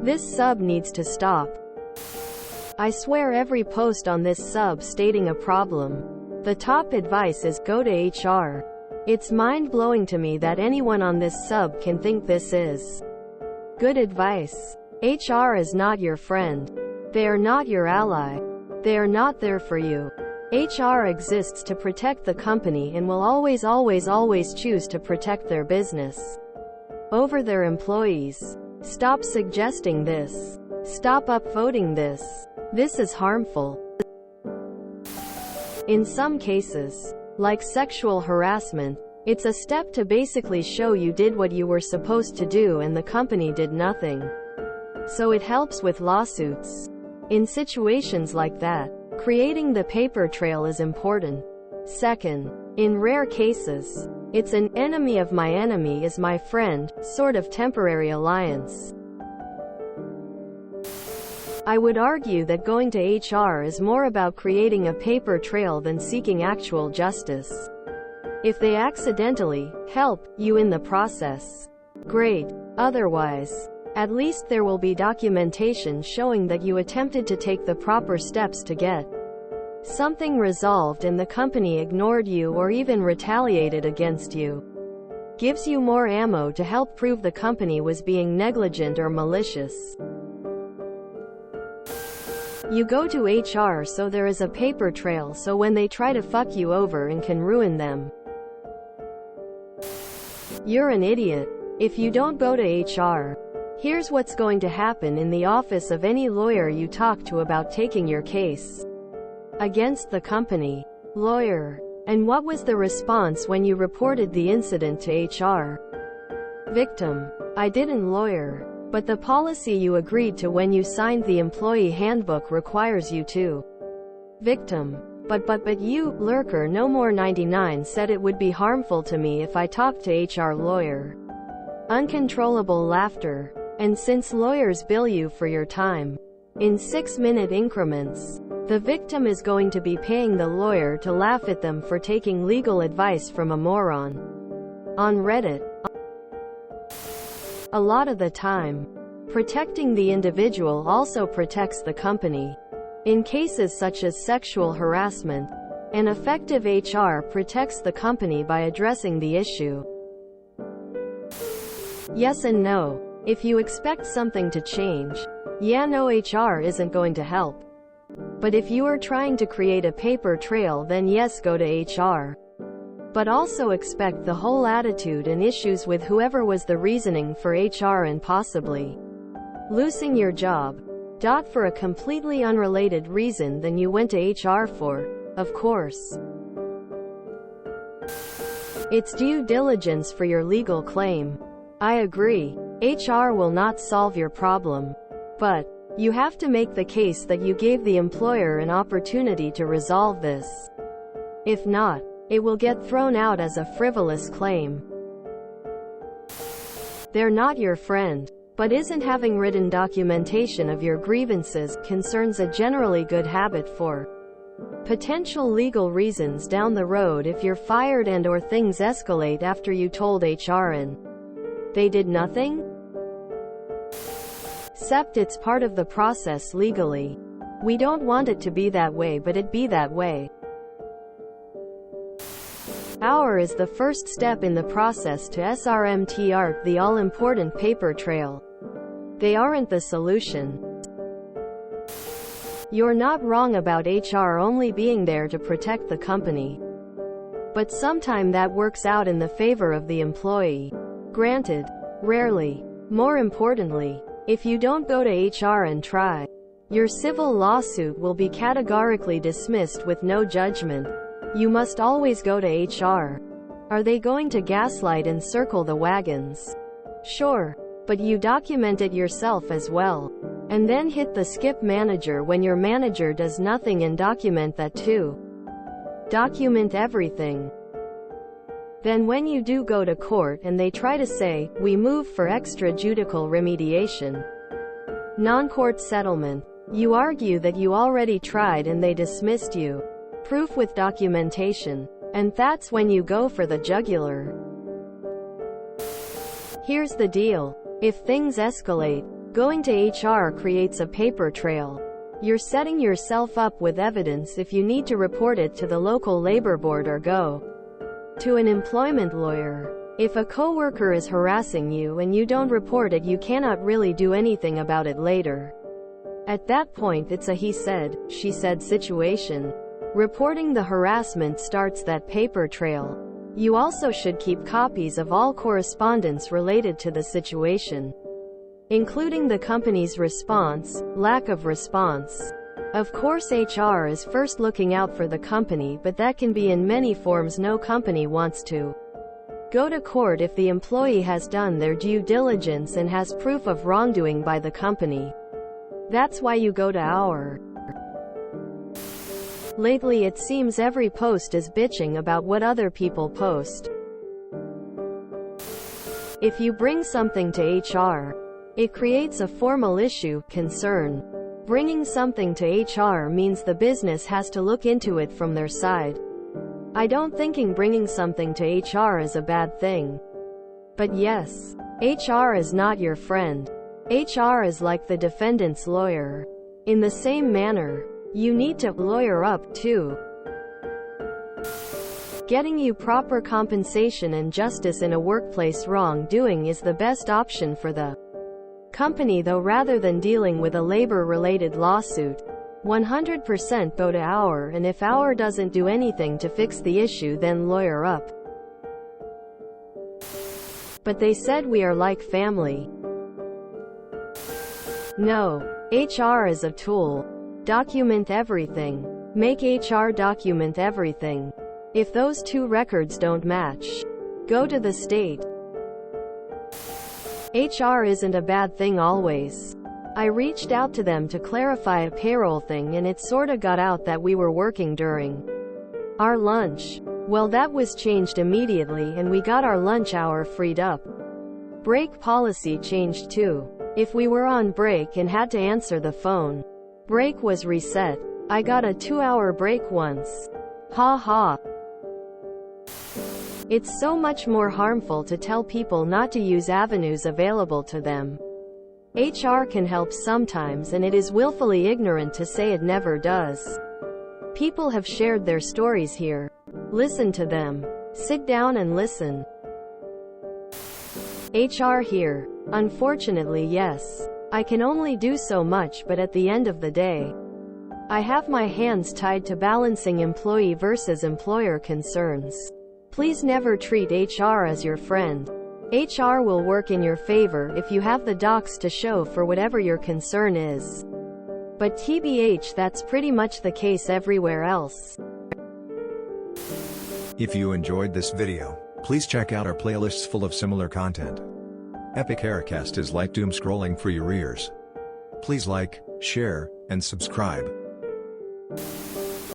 This sub needs to stop. I swear every post on this sub stating a problem. The top advice is go to HR. It's mind-blowing to me that anyone on this sub can think this is good advice. HR is not your friend. They are not your ally. They are not there for you. HR exists to protect the company and will always choose to protect their business over their employees. Stop suggesting this. Stop upvoting this. This is harmful. In some cases, like sexual harassment, it's a step to basically show you did what you were supposed to do and the company did nothing. So it helps with lawsuits. In situations like that, creating the paper trail is important. Second, in rare cases, it's an enemy of my enemy is my friend sort of temporary alliance. I would argue that going to HR is more about creating a paper trail than seeking actual justice. If they accidentally help you in the process, great. Otherwise, at least there will be documentation showing that you attempted to take the proper steps to get something resolved and the company ignored you or even retaliated against you. Gives you more ammo to help prove the company was being negligent or malicious. You go to HR so there is a paper trail so when they try to fuck you over and can ruin them. You're an idiot if you don't go to HR. Here's what's going to happen in the office of any lawyer you talk to about taking your case against the company. Lawyer: and what was the response when you reported the incident to HR? Victim: I didn't, lawyer. But the policy you agreed to when you signed the employee handbook requires you to. Victim: But you, lurker no more 99 said it would be harmful to me if I talked to HR. Lawyer: uncontrollable laughter. And since lawyers bill you for your time in 6-minute increments, the victim is going to be paying the lawyer to laugh at them for taking legal advice from a moron on Reddit. A lot of the time, protecting the individual also protects the company. In cases such as sexual harassment, an effective HR protects the company by addressing the issue. Yes and no. If you expect something to change, yeah, no, HR isn't going to help. But if you are trying to create a paper trail, then yes, go to HR. But also expect the whole attitude and issues with whoever was the reasoning for HR and possibly losing your job. For a completely unrelated reason than you went to HR for, of course. It's due diligence for your legal claim. I agree. HR will not solve your problem. But you have to make the case that you gave the employer an opportunity to resolve this. If not, it will get thrown out as a frivolous claim. They're not your friend. But isn't having written documentation of your grievances, concerns a generally good habit for potential legal reasons down the road if you're fired and/or things escalate after you told HR and they did nothing? Except it's part of the process legally. We don't want it to be that way, but it be that way. Our is the first step in the process to SRMTR, the all-important paper trail. They aren't the solution. You're not wrong about HR only being there to protect the company. But sometime that works out in the favor of the employee. Granted, rarely. More importantly, if you don't go to HR and try, your civil lawsuit will be categorically dismissed with no judgment. You must always go to HR. Are they going to gaslight and circle the wagons? Sure. But you document it yourself as well. And then hit the skip manager when your manager does nothing and document that too. Document everything. Then when you do go to court and they try to say, we move for extrajudicial remediation, non-court settlement, you argue that you already tried and they dismissed you. Proof with documentation. And that's when you go for the jugular. Here's the deal. If things escalate, Going to HR creates a paper trail. You're setting yourself up with evidence if you need to report it to the local labor board or go to an employment lawyer. If a coworker is harassing you and you don't report it, you cannot really do anything about it later. At that point, it's a he said, she said situation. Reporting the harassment starts that paper trail. You also should keep copies of all correspondence related to the situation, including the company's response, lack of response. Of course, HR is first looking out for the company, but that can be in many forms. No company wants to go to court if the employee has done their due diligence and has proof of wrongdoing by the company. That's why you go to HR. Lately, it seems every post is bitching about what other people post. If you bring something to HR, it creates a formal issue, concern. Bringing something to HR means the business has to look into it from their side. I don't thinking bringing something to HR is a bad thing. But yes, HR is not your friend. HR is like the defendant's lawyer. In the same manner, you need to lawyer up too. Getting you proper compensation and justice in a workplace wrongdoing is the best option for the company, though, rather than dealing with a labor-related lawsuit. 100% go to HR, and if HR doesn't do anything to fix the issue, then lawyer up. But they said we are like family. No. HR is a tool. Document everything. Make HR document everything. If those two records don't match, go to the state. HR isn't a bad thing always. I reached out to them to clarify a payroll thing, and it sorta got out that we were working during our lunch. Well, that was changed immediately and we got our lunch hour freed up. Break policy changed too. If we were on break and had to answer the phone, break was reset. I got a 2-hour break once. Ha ha. It's so much more harmful to tell people not to use avenues available to them. HR can help sometimes, and it is willfully ignorant to say it never does. People have shared their stories here. Listen to them. Sit down and listen. HR here. Unfortunately, yes. I can only do so much, but at the end of the day, I have my hands tied to balancing employee versus employer concerns. Please never treat HR as your friend. HR will work in your favor if you have the docs to show for whatever your concern is. But TBH, that's pretty much the case everywhere else. If you enjoyed this video, please check out our playlists full of similar content. Epic Aircast is like doom scrolling for your ears. Please like, share, and subscribe.